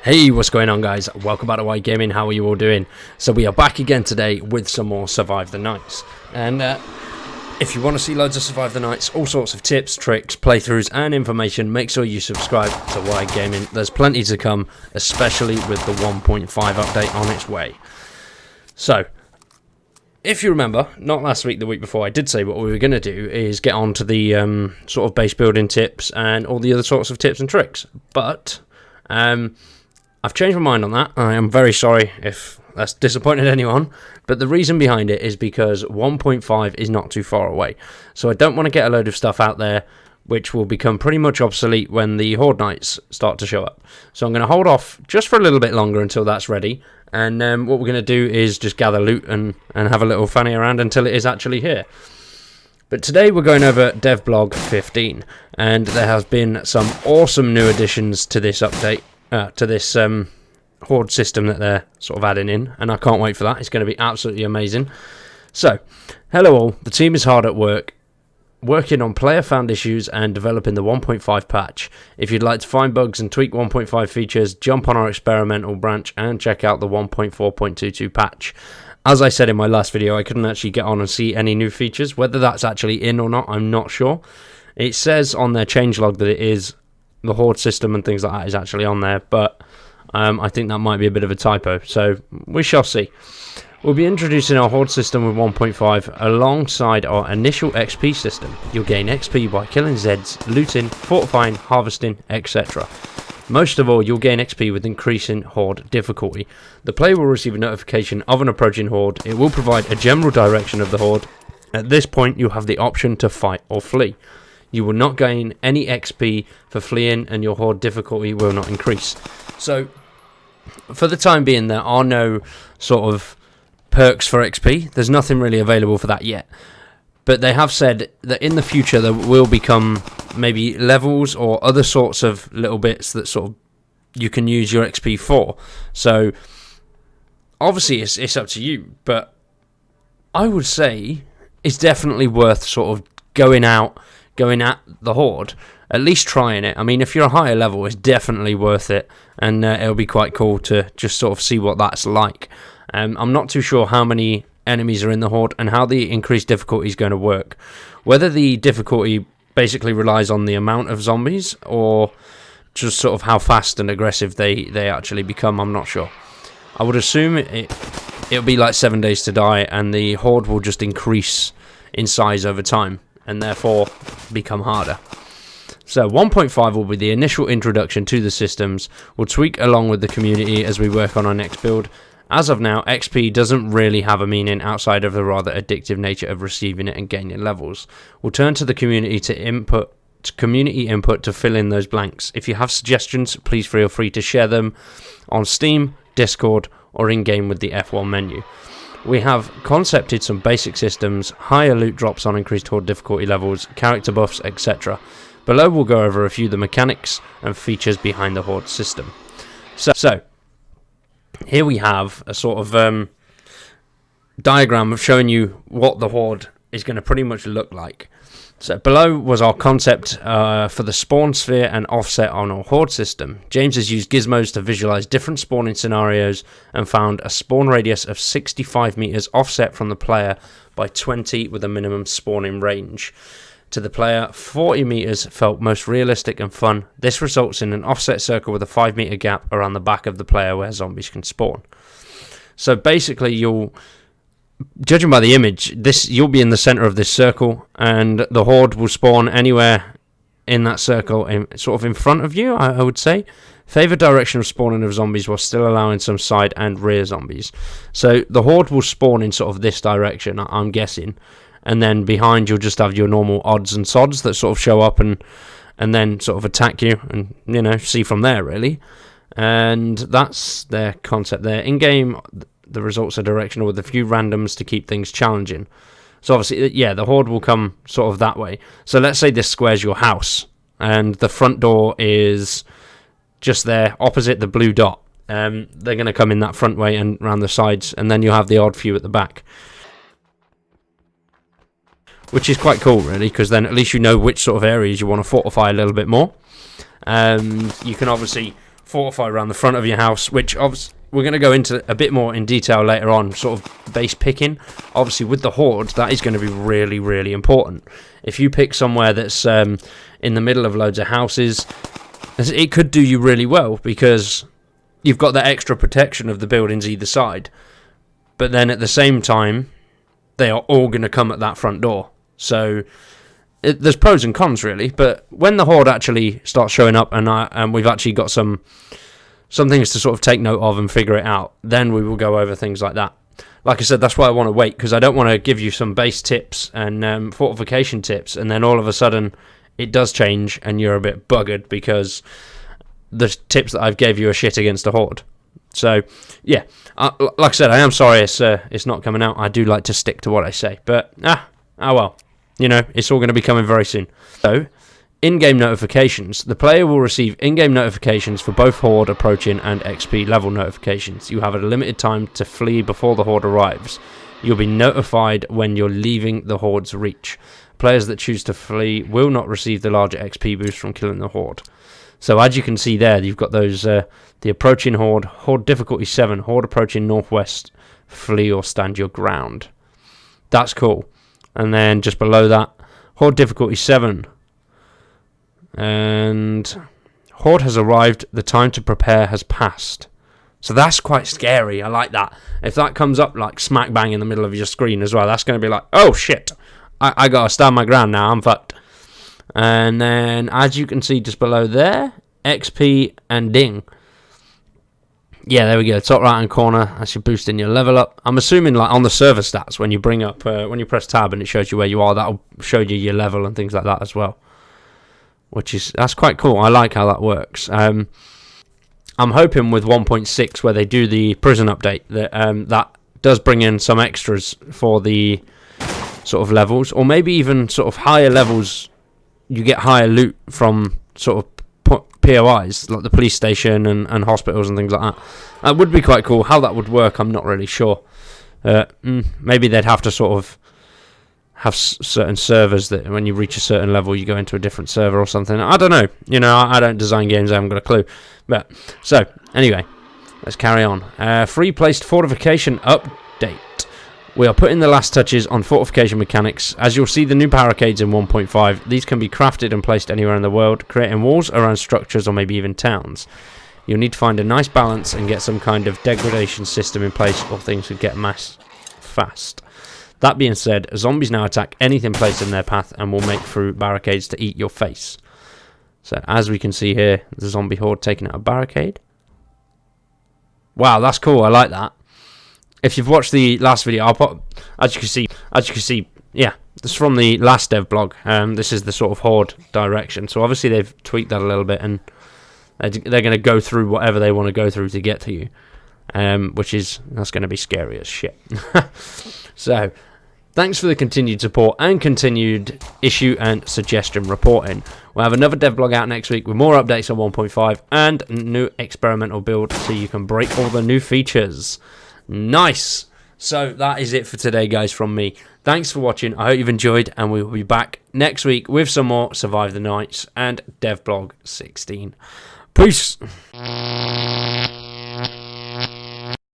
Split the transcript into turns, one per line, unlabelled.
Hey, what's going on, guys? Welcome back to White Gaming. How are you all doing? So we are back again today with some more Survive the Nights. And if you want to see loads of Survive the Nights, all sorts of tips, tricks, playthroughs and information, make sure you subscribe to White Gaming. There's plenty to come, especially with the 1.5 update on its way. So, if you remember, not last week, the week before, I did say what we were going to do is get on to the sort of base building tips and all the other sorts of tips and tricks. But I've changed my mind on that. I am very sorry if that's disappointed anyone, but the reason behind it is because 1.5 is not too far away. So I don't want to get a load of stuff out there which will become pretty much obsolete when the Horde Nights start to show up. So I'm going to hold off just for a little bit longer until that's ready, and what we're going to do is just gather loot and have a little fanny around until it is actually here. But today we're going over Devblog 15, and there has been some awesome new additions to this update. To this Horde system that they're sort of adding in, and I can't wait for that. It's going to be absolutely amazing. So, hello all, the team is hard at work, working on player found issues and developing the 1.5 patch. If you'd like to find bugs and tweak 1.5 features, jump on our experimental branch and check out the 1.4.22 patch. As I said in my last video, I couldn't actually get on and see any new features. Whether that's actually in or not, I'm not sure. It says on their changelog that it is. The Horde system and things like that is actually on there, but I think that might be a bit of a typo, so we shall see. We'll be introducing our Horde system with 1.5 alongside our initial XP system. You'll gain XP by killing Zeds, looting, fortifying, harvesting, etc. Most of all, you'll gain XP with increasing Horde difficulty. The player will receive a notification of an approaching Horde. It will provide a general direction of the Horde. At this point, you'll have the option to fight or flee. You will not gain any XP for fleeing, and your Horde difficulty will not increase. So, for the time being, there are no sort of perks for XP. There's nothing really available for that yet. But they have said that in the future there will become maybe levels or other sorts of little bits that sort of you can use your XP for. So, obviously it's up to you, but I would say it's definitely worth sort of going at the Horde, at least trying it. I mean, if you're a higher level, it's definitely worth it, and it'll be quite cool to just sort of see what that's like. I'm not too sure how many enemies are in the Horde and how the increased difficulty is going to work. Whether the difficulty basically relies on the amount of zombies or just sort of how fast and aggressive they actually become, I'm not sure. I would assume it'll be like 7 days to die, and the Horde will just increase in size over time and therefore become harder. So 1.5 will be the initial introduction to the systems. We'll tweak along with the community as we work on our next build. As of now, XP doesn't really have a meaning outside of the rather addictive nature of receiving it and gaining levels. We'll turn to the community community input to fill in those blanks. If you have suggestions, please feel free to share them on Steam, Discord, or in-game with the F1 menu. We have concepted some basic systems, higher loot drops on increased Horde difficulty levels, character buffs, etc. Below we'll go over a few of the mechanics and features behind the Horde system. So here we have a sort of diagram of showing you what the Horde is going to pretty much look like. So below was our concept for the spawn sphere and offset on our Horde system. James has used gizmos to visualize different spawning scenarios and found a spawn radius of 65 meters offset from the player by 20 with a minimum spawning range. To the player, 40 meters felt most realistic and fun. This results in an offset circle with a 5 meter gap around the back of the player where zombies can spawn. So basically judging by the image, you'll be in the center of this circle, and the Horde will spawn anywhere in that circle, sort of in front of you, I would say. Favor direction of spawning of zombies while still allowing some side and rear zombies. So the Horde will spawn in sort of this direction, I'm guessing, and then behind you'll just have your normal odds and sods that sort of show up and then sort of attack you, and see from there really. And that's their concept there. In game, the results are directional with a few randoms to keep things challenging. So obviously, yeah, the Horde will come sort of that way. So let's say this square's your house, and the front door is just there, opposite the blue dot. They're going to come in that front way and round the sides, and then you'll have the odd few at the back. Which is quite cool, really, because then at least you know which sort of areas you want to fortify a little bit more. You can obviously fortify around the front of your house, which obviously we're going to go into a bit more in detail later on, sort of base picking. Obviously, with the Horde, that is going to be really, really important. If you pick somewhere that's in the middle of loads of houses, it could do you really well, because you've got that extra protection of the buildings either side. But then at the same time, they are all going to come at that front door. So there's pros and cons, really. But when the Horde actually starts showing up, and we've actually got some things to sort of take note of and figure it out, then we will go over things like that. Like I said, that's why I want to wait, because I don't want to give you some base tips and fortification tips, and then all of a sudden it does change and you're a bit buggered because the tips that I've gave you are shit against the Horde. So, yeah, like I said, I am sorry it's not coming out. I do like to stick to what I say, but, well, you know, it's all going to be coming very soon. So, in-game notifications. The player will receive in-game notifications for both Horde approaching and XP level notifications. You have a limited time to flee before the Horde arrives. You'll be notified when you're leaving the Horde's reach. Players that choose to flee will not receive the larger XP boost from killing the Horde. So as you can see there, you've got those, the approaching Horde, Horde difficulty 7, Horde approaching northwest, flee or stand your ground. That's cool. And then just below that, Horde difficulty 7. And Horde has arrived, the time to prepare has passed. So that's quite scary, I like that. If that comes up like smack bang in the middle of your screen as well, that's going to be like, oh shit, I got to stand my ground now, I'm fucked. And then as you can see just below there, XP and ding. Yeah, there we go, top right hand corner, that's your boosting your level up. I'm assuming like on the server stats, when you bring up, when you press tab and it shows you where you are, that'll show you your level and things like that as well. That's quite cool. I like how that works. I'm hoping with 1.6, where they do the prison update, that that does bring in some extras for the sort of levels, or maybe even sort of higher levels. You get higher loot from sort of POIs, like the police station and hospitals and things like that. That would be quite cool. How that would work, I'm not really sure. Maybe they'd have to sort of have certain servers that when you reach a certain level you go into a different server or something. I don't know. You know, I don't design games, I haven't got a clue. But so anyway, let's carry on. Free placed fortification update. We are putting the last touches on fortification mechanics. As you'll see the new barricades in 1.5, these can be crafted and placed anywhere in the world, creating walls around structures or maybe even towns. You'll need to find a nice balance and get some kind of degradation system in place, or things could get mass fast. That being said, zombies now attack anything placed in their path and will make through barricades to eat your face. So as we can see here, the zombie horde taking out a barricade. Wow, that's cool. I like that. If you've watched the last video, I'll put, as you can see, yeah, this is from the last Devblog. This is the sort of horde direction. So obviously they've tweaked that a little bit, and they're going to go through whatever they want to go through to get to you, that's going to be scary as shit. So, thanks for the continued support and continued issue and suggestion reporting. We'll have another Devblog out next week with more updates on 1.5 and new experimental build so you can break all the new features. Nice! So that is it for today, guys, from me. Thanks for watching. I hope you've enjoyed, and we will be back next week with some more Survive the Nights and Devblog 16. Peace!